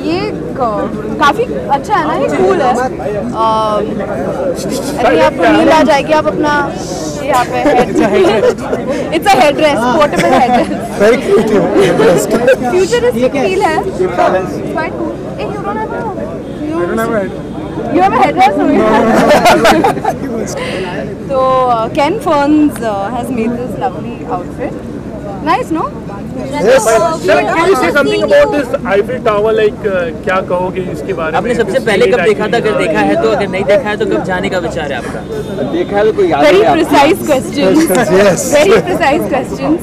ये काफ़ी अच्छा है ना, ये कूल है। अरे आपको नींद आ जाएगी, आप अपना यहाँ पे it's a headdress, portable headdress, futuristic feel है, quite cool. You have a headdress? So Ken Ferns has made this lovely outfit. Nice, no? Yes. Sir, can you say something about this Eiffel Tower? Like, क्या कहोगे इसके बारे में? आपने सबसे पहले कब देखा था? अगर देखा है तो, अगर नहीं देखा है तो कब जाने का विचार है आपका? देखा है तो कोई याद Very precise questions. Yes. Very precise questions.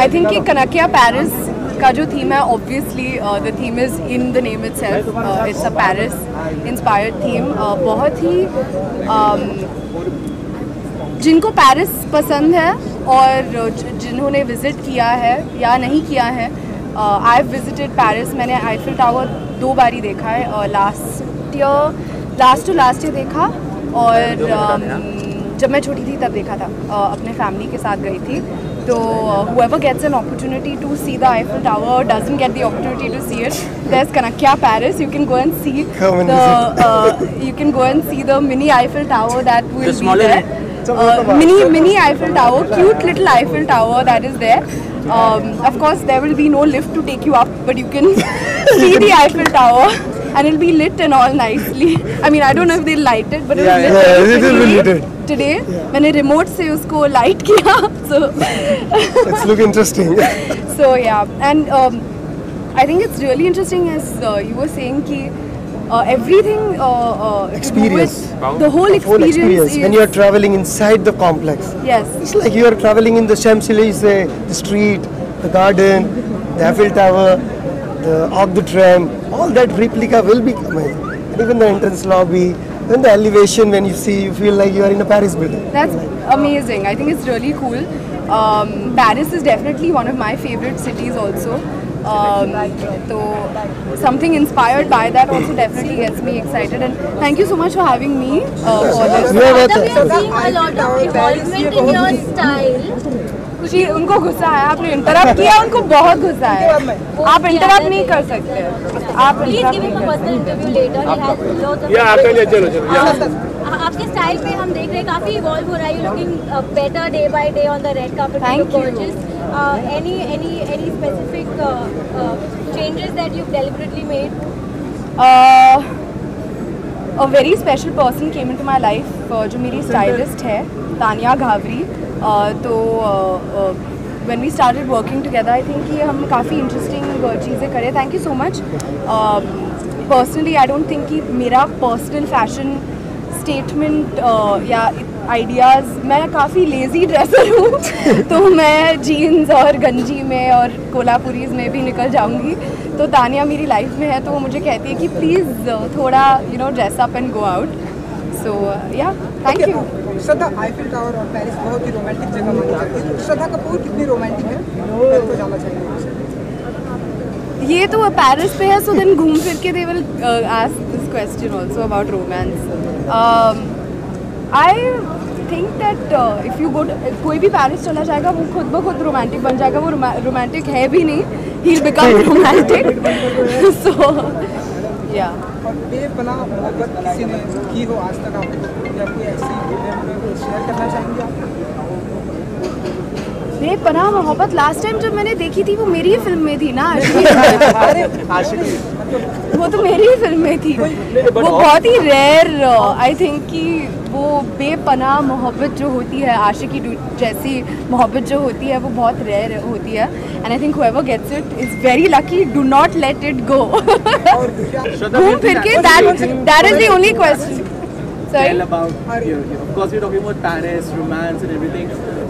I think कि कनाकिया Paris का जो थीम है, obviously the theme is in the name itself. It's a Paris inspired theme. बहुत ही जिनको पेरिस पसंद है और जिन्होंने विज़िट किया है या नहीं किया है, आई हैव विजिटेड पेरिस। मैंने आईफिल टावर 2 बारी देखा है, लास्ट टू लास्ट ईयर देखा, और जब मैं छोटी थी तब देखा था, अपने फैमिली के साथ गई थी। तो whoever gets an opportunity to see the Eiffel Tower or doesn't get the opportunity to see it, there's Kanakya Paris. You can go and see the mini Eiffel Tower that will be there. Mini Eiffel Tower, cute little Eiffel Tower that is there. Of course, there will be no lift to take you up, but you can see the Eiffel Tower, and it'll be lit and all nicely. I mean, I don't know if they'll light it, but it'll be lit today. मैंने remote से उसको light किया, so it's look interesting. So yeah, and I think it's really interesting, as you were saying, कि everything experience, the whole experience is, when you are traveling inside the complex. Yes, it's like you are traveling in the Champs-Élysées, the street, the garden, the Eiffel Tower, the Arc de Triomphe. All that replica will be amazing. And even the entrance lobby, and the elevation, when you see, you feel like you are in a Paris building. That's amazing. I think it's really cool. Paris is definitely one of my favorite cities also. So something inspired by that also definitely gets me excited, and thank you so much for having me for this. We are seeing a lot of involvement in your style. उनको गुस्सा है, आपने interrupt किया, उनको बहुत गुस्सा है। आप इंटरप्ट नहीं कर सकते, आप Please give him a personal interview later. He has lots of. चलो। आपके स्टाइल पे हम देख रहे हैं काफी इवॉल्व हो रहा है. You're looking better day by day on the red carpet. Thank you. Gorgeous. Any specific changes that you've deliberately made? A very special person came into my life, जो मेरी स्टाइलिस्ट है, तानिया घावरी. तो when we started working together, I think कि हम काफ़ी interesting चीज़ें करें. Thank you so much. Personally, I don't think कि मेरा personal fashion statement या आइडियाज़, मैं काफ़ी लेज़ी ड्रेसर हूँ, तो मैं जीन्स और गंजी में और कोल्हापुरीज़ में भी निकल जाऊँगी. तो तानिया मेरी लाइफ में है, तो वो मुझे कहती है कि प्लीज़ थोड़ा dress up and go out. So yeah thank you. Shraddha, Eiffel Tower और पेरिस बहुत ही रोमांटिक जगह मानी जाती है. श्रद्धा कपूर कितनी रोमांटिक है, तो जानना चाहिए. ये तो पेरिस पे है, सो देन घूम फिर के they will ask this question also about romance. I think that if you go, कोई भी पेरिस चला जाएगा वो खुद ब खुद रोमांटिक बन जाएगा. वो रोमांटिक है भी नहीं, ही विल बिकम रोमांटिक. सो या. और बेपनाह मोहब्बत किसी ने की हो आज तक आपको, या कोई ऐसी शेयर करना चाहेंगे आप? बेपनाह मोहब्बत लास्ट टाइम जब मैंने देखी थी वो मेरी ही फिल्म में थी ना. वो तो मेरी ही फिल्म में थी. वो बहुत ही रेयर, आई थिंक कि वो बेपनाह मोहब्बत जो होती है, आशिकी जैसी मोहब्बत जो होती है, वो बहुत रेयर होती है. And I think whoever gets it is very lucky. Do not let it go. घूम फिर के, that is the only question. Sorry? Tell about you. Of course, we're talking about Paris, romance, and everything.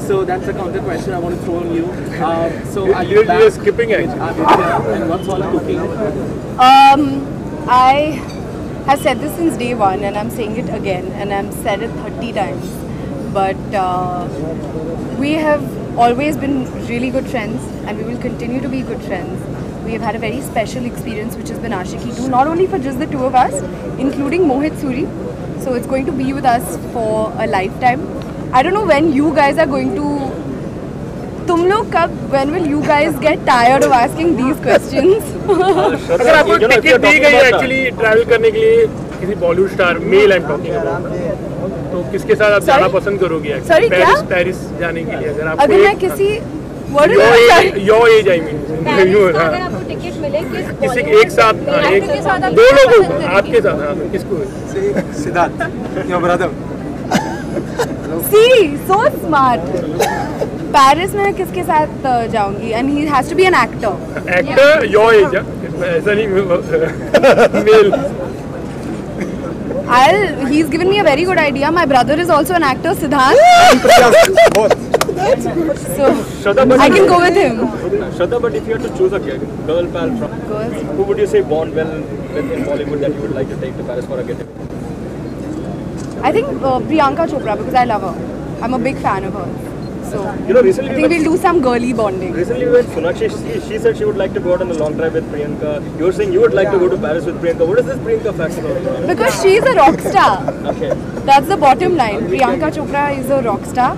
So that's a counter question I want to throw on you. So are you back? You're skipping it. And what's all cooking? I have said this since day one, and I'm saying it again, and I've said it 30 times. But we have always been really good friends, and we will continue to be good friends. We have had a very special experience, which has been Aashiqui 2, not only for just the two of us, including Mohit Suri. So it's going to be with us for a lifetime. I don't know when you guys are going to. When will you guys get tired of asking these questions? अगर आपको ticket दी गई actually travel करने के लिए किसी Bollywood star male I am talking about, तो किसके साथ आप जाना पसंद करोगे? Sorry, पेरिस क्या? पेरिस जाने के लिए अगर अगर मैं किसी your age I mean Paris का अगर आपको टिकट मिले किसी एक साथ एक्टर के साथ आप दो किसको लोगों पसंद को आपके साथ, हाँ किसको? Siddharth, your brother. She so smart. Paris में किसके साथ जाऊंगी? And he has to be an actor. Actor your age, ऐसा नहीं male. He's given me a very good idea. My brother is also an actor, Siddharth. So I can go with him. Shraddha, but if you had to choose a girl pal from Girls. who would you say bond well with in Bollywood that you would like to take to Paris for a get? I think Priyanka Chopra, because I love her. I'm a big fan of her. So You know, recently I think we'll do some girly bonding. Recently when Sonakshi, she said she would like to go out on a long drive with Priyanka. You're saying you would like to go to Paris with Priyanka. What is this Priyanka factor? Because she's a rock star. Okay. That's the bottom line. Priyanka Chopra is a rock star,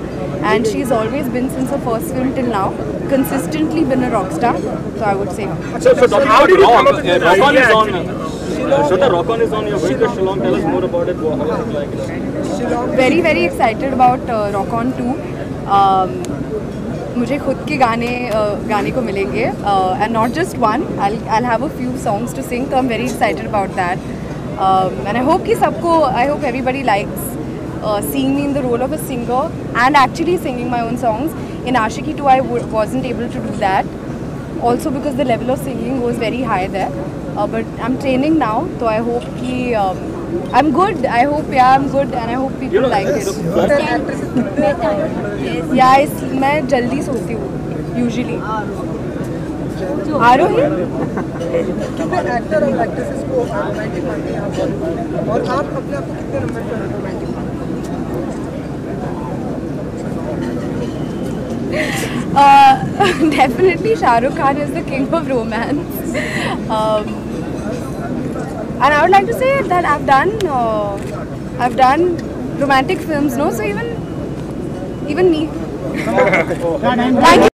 and she's always been, since her first film till now, consistently been a rock star. So I would say her. So how did you come up with this Rock On idea is on. actually? Shraddha, Rock On is on your way to Shillong. Tell us more about it. How is it like? Very very excited about Rock On 2. मुझे खुद के गाने को मिलेंगे, and not just one. I'll have a few songs to sing, so I'm very excited about that. And I hope everybody likes seeing me in the role of a singer and actually singing my own songs. In Ashiki 2 I wasn't able to do that, also because the level of singing was very high there. But I'm training now, so I hope I'm good. I hope I'm good, and I hope people like it. Yeah, मैं जल्दी सोती हूँ usually. आरोही कितने actor और actresses को romantic मानते हैं आप, और आप अपने आप को कितने नंबर पर रोमांटिक मानते हैं? Definitely Shah Rukh Khan is the king of romance. And I would like to say that I've done romantic films, no? So even me. Thank